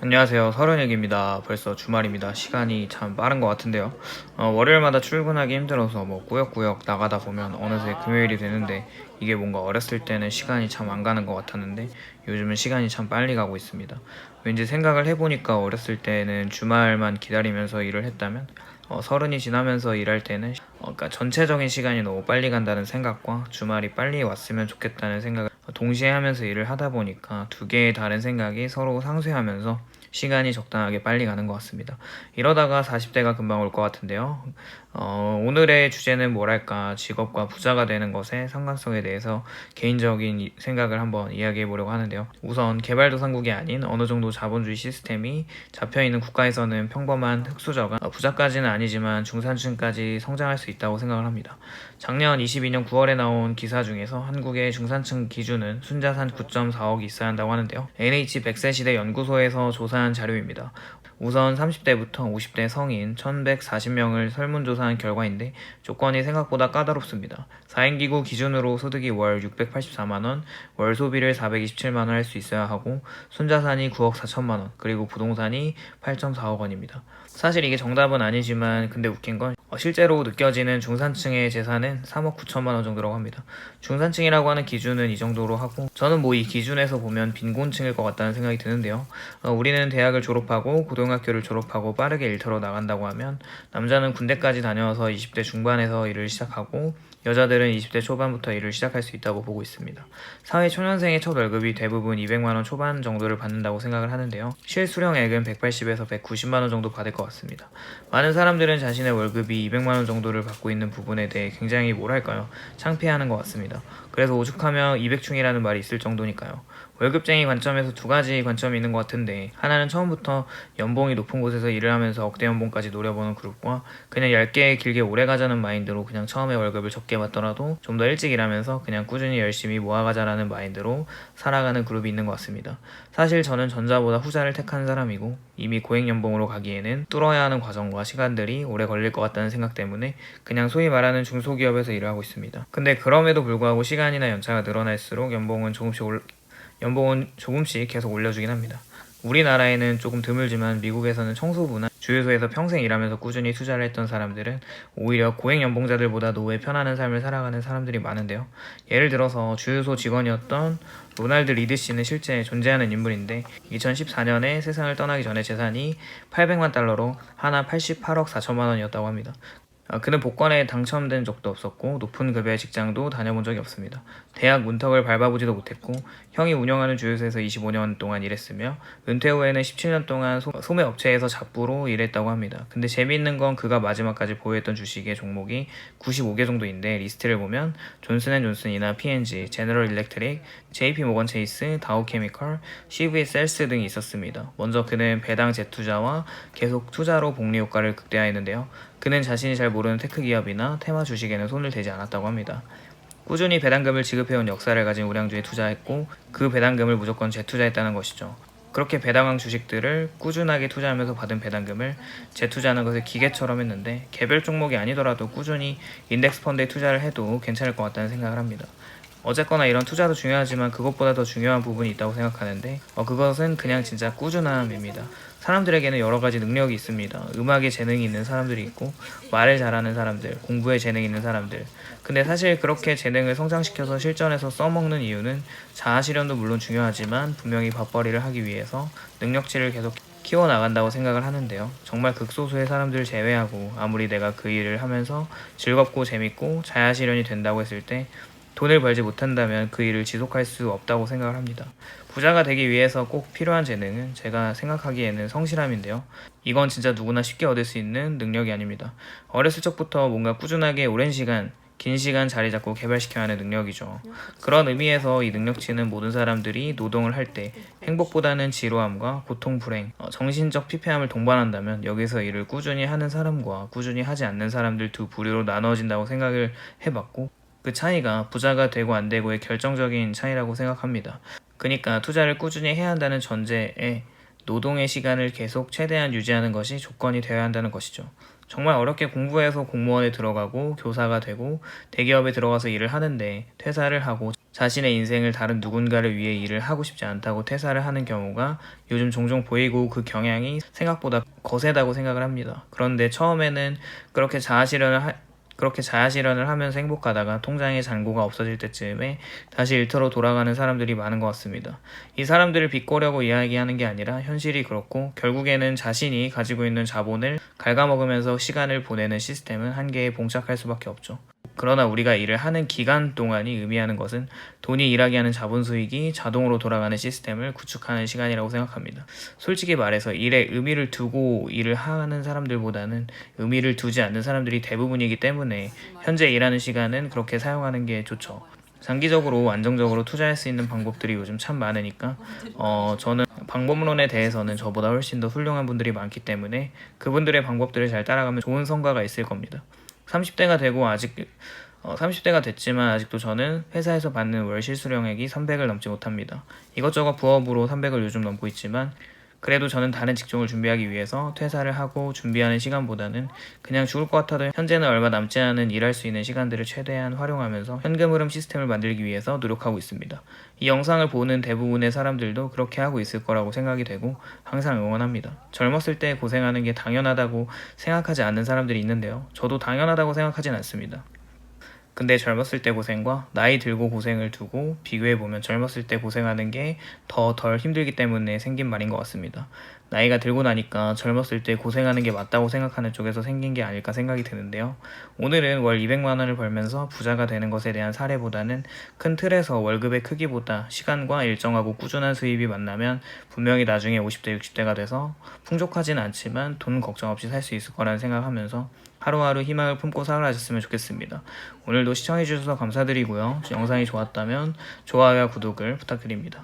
안녕하세요. 서른혁입니다. 벌써 주말입니다. 시간이 참 빠른 것 같은데요. 월요일마다 출근하기 힘들어서 꾸역꾸역 나가다 보면 어느새 금요일이 되는데 이게 뭔가 어렸을 때는 시간이 참 안 가는 것 같았는데 요즘은 시간이 참 빨리 가고 있습니다. 왠지 생각을 해보니까 어렸을 때는 주말만 기다리면서 일을 했다면 서른이 지나면서 일할 때는 그러니까 전체적인 시간이 너무 빨리 간다는 생각과 주말이 빨리 왔으면 좋겠다는 생각을 동시에 하면서 일을 하다 보니까 두 개의 다른 생각이 서로 상쇄하면서 시간이 적당하게 빨리 가는 것 같습니다. 이러다가 40대가 금방 올 것 같은데요. 오늘의 주제는 뭐랄까 직업과 부자가 되는 것의 상관성에 대해서 개인적인 생각을 한번 이야기해 보려고 하는데요. 우선 개발도상국이 아닌 어느 정도 자본주의 시스템이 잡혀있는 국가에서는 평범한 흑수저가 부자까지는 아니지만 중산층까지 성장할 수 있다고 생각을 합니다. 작년 22년 9월에 나온 기사 중에서 한국의 중산층 기준은 순자산 9.4억이 있어야 한다고 하는데요. NH 100세 시대 연구소에서 조사한 자료입니다. 우선 30대부터 50대 성인 1140명을 설문조사한 결과인데 조건이 생각보다 까다롭습니다. 4인 기구 기준으로 소득이 월 684만원, 월 소비를 427만원 할 수 있어야 하고 순자산이 9억 4천만원, 그리고 부동산이 8.4억 원입니다. 사실 이게 정답은 아니지만 근데 웃긴 건 실제로 느껴지는 중산층의 재산은 3억 9천만 원 정도라고 합니다. 중산층이라고 하는 기준은 이 정도로 하고 저는 이 기준에서 보면 빈곤층일 것 같다는 생각이 드는데요. 우리는 대학을 졸업하고 고등학교를 졸업하고 빠르게 일터로 나간다고 하면 남자는 군대까지 다녀서 20대 중반에서 일을 시작하고 여자들은 20대 초반부터 일을 시작할 수 있다고 보고 있습니다. 사회 초년생의 첫 월급이 대부분 200만원 초반 정도를 받는다고 생각을 하는데요. 실수령액은 180에서 190만원 정도 받을 것 같습니다. 많은 사람들은 자신의 월급이 200만원 정도를 받고 있는 부분에 대해 굉장히 창피해하는 것 같습니다. 그래서 오죽하면 200충이라는 말이 있을 정도니까요. 월급쟁이 관점에서 두 가지 관점이 있는 것 같은데 하나는 처음부터 연봉이 높은 곳에서 일을 하면서 억대 연봉까지 노려보는 그룹과 그냥 얇게 길게 오래 가자는 마인드로 그냥 처음에 월급을 적게 받더라도 좀 더 일찍 일하면서 그냥 꾸준히 열심히 모아가자라는 마인드로 살아가는 그룹이 있는 것 같습니다. 사실 저는 전자보다 후자를 택한 사람이고 이미 고액연봉으로 가기에는 뚫어야 하는 과정과 시간들이 오래 걸릴 것 같다는 생각 때문에 그냥 소위 말하는 중소기업에서 일을 하고 있습니다. 근데 그럼에도 불구하고 시간이나 연차가 늘어날수록 연봉은 조금씩 계속 올려주긴 합니다. 우리나라에는 조금 드물지만 미국에서는 청소부나 주유소에서 평생 일하면서 꾸준히 투자를 했던 사람들은 오히려 고액 연봉자들보다 노후에 편안한 삶을 살아가는 사람들이 많은데요. 예를 들어서 주유소 직원이었던 로날드 리드 씨는 실제 존재하는 인물인데 2014년에 세상을 떠나기 전에 재산이 800만 달러로 하나 88억 4천만 원이었다고 합니다. 그는 복권에 당첨된 적도 없었고 높은 급여의 직장도 다녀본 적이 없습니다. 대학 문턱을 밟아보지도 못했고 형이 운영하는 주유소에서 25년 동안 일했으며 은퇴 후에는 17년 동안 소매업체에서 잡부로 일했다고 합니다. 근데 재미있는 건 그가 마지막까지 보유했던 주식의 종목이 95개 정도인데 리스트를 보면 존슨앤존슨이나 P&G, 제너럴 일렉트릭, JP 모건 체이스, 다우케미컬, CV 셀스 등이 있었습니다. 먼저 그는 배당 재투자와 계속 투자로 복리 효과를 극대화했는데요. 그는 자신이 잘 모르는 테크 기업이나 테마 주식에는 손을 대지 않았다고 합니다. 꾸준히 배당금을 지급해온 역사를 가진 우량주에 투자했고 그 배당금을 무조건 재투자했다는 것이죠. 그렇게 배당왕 주식들을 꾸준하게 투자하면서 받은 배당금을 재투자하는 것을 기계처럼 했는데 개별 종목이 아니더라도 꾸준히 인덱스 펀드에 투자를 해도 괜찮을 것 같다는 생각을 합니다. 어쨌거나 이런 투자도 중요하지만 그것보다 더 중요한 부분이 있다고 생각하는데 그것은 그냥 진짜 꾸준함입니다. 사람들에게는 여러 가지 능력이 있습니다. 음악에 재능이 있는 사람들이 있고 말을 잘하는 사람들, 공부에 재능이 있는 사람들. 근데 사실 그렇게 재능을 성장시켜서 실전에서 써먹는 이유는 자아실현도 물론 중요하지만 분명히 밥벌이를 하기 위해서 능력치를 계속 키워나간다고 생각을 하는데요. 정말 극소수의 사람들을 제외하고 아무리 내가 그 일을 하면서 즐겁고 재밌고 자아실현이 된다고 했을 때 돈을 벌지 못한다면 그 일을 지속할 수 없다고 생각을 합니다. 부자가 되기 위해서 꼭 필요한 재능은 제가 생각하기에는 성실함인데요. 이건 진짜 누구나 쉽게 얻을 수 있는 능력이 아닙니다. 어렸을 적부터 뭔가 꾸준하게 오랜 시간, 긴 시간 자리 잡고 개발시켜야 하는 능력이죠. 그런 의미에서 이 능력치는 모든 사람들이 노동을 할 때 행복보다는 지루함과 고통 불행, 정신적 피폐함을 동반한다면 여기서 일을 꾸준히 하는 사람과 꾸준히 하지 않는 사람들 두 부류로 나눠진다고 생각을 해봤고 그 차이가 부자가 되고 안 되고의 결정적인 차이라고 생각합니다. 그러니까 투자를 꾸준히 해야 한다는 전제에 노동의 시간을 계속 최대한 유지하는 것이 조건이 되어야 한다는 것이죠. 정말 어렵게 공부해서 공무원에 들어가고 교사가 되고 대기업에 들어가서 일을 하는데 퇴사를 하고 자신의 인생을 다른 누군가를 위해 일을 하고 싶지 않다고 퇴사를 하는 경우가 요즘 종종 보이고 그 경향이 생각보다 거세다고 생각을 합니다. 그런데 처음에는 그렇게 자아실현을 하면서 행복하다가 통장에 잔고가 없어질 때쯤에 다시 일터로 돌아가는 사람들이 많은 것 같습니다. 이 사람들을 비꼬려고 이야기하는 게 아니라 현실이 그렇고 결국에는 자신이 가지고 있는 자본을 갉아먹으면서 시간을 보내는 시스템은 한계에 봉착할 수밖에 없죠. 그러나 우리가 일을 하는 기간 동안이 의미하는 것은 돈이 일하게 하는 자본 수익이 자동으로 돌아가는 시스템을 구축하는 시간이라고 생각합니다. 솔직히 말해서 일에 의미를 두고 일을 하는 사람들보다는 의미를 두지 않는 사람들이 대부분이기 때문에 현재 일하는 시간은 그렇게 사용하는 게 좋죠. 장기적으로 안정적으로 투자할 수 있는 방법들이 요즘 참 많으니까 저는 방법론에 대해서는 저보다 훨씬 더 훌륭한 분들이 많기 때문에 그분들의 방법들을 잘 따라가면 좋은 성과가 있을 겁니다. 30대가 됐지만 아직도 저는 회사에서 받는 월 실수령액이 300을 넘지 못합니다. 이것저것 부업으로 300을 요즘 넘고 있지만 그래도 저는 다른 직종을 준비하기 위해서 퇴사를 하고 준비하는 시간보다는 그냥 죽을 것 같아도 현재는 얼마 남지 않은 일할 수 있는 시간들을 최대한 활용하면서 현금 흐름 시스템을 만들기 위해서 노력하고 있습니다. 이 영상을 보는 대부분의 사람들도 그렇게 하고 있을 거라고 생각이 되고 항상 응원합니다. 젊었을 때 고생하는 게 당연하다고 생각하지 않는 사람들이 있는데요. 저도 당연하다고 생각하진 않습니다. 근데 젊었을 때 고생과 나이 들고 고생을 두고 비교해보면 젊었을 때 고생하는 게 더 덜 힘들기 때문에 생긴 말인 것 같습니다. 나이가 들고 나니까 젊었을 때 고생하는 게 맞다고 생각하는 쪽에서 생긴 게 아닐까 생각이 드는데요. 오늘은 월 200만 원을 벌면서 부자가 되는 것에 대한 사례보다는 큰 틀에서 월급의 크기보다 시간과 일정하고 꾸준한 수입이 만나면 분명히 나중에 50대, 60대가 돼서 풍족하진 않지만 돈 걱정 없이 살 수 있을 거라는 생각하면서 하루하루 희망을 품고 살아가셨으면 좋겠습니다. 오늘도 시청해주셔서 감사드리고요. 영상이 좋았다면 좋아요와 구독을 부탁드립니다.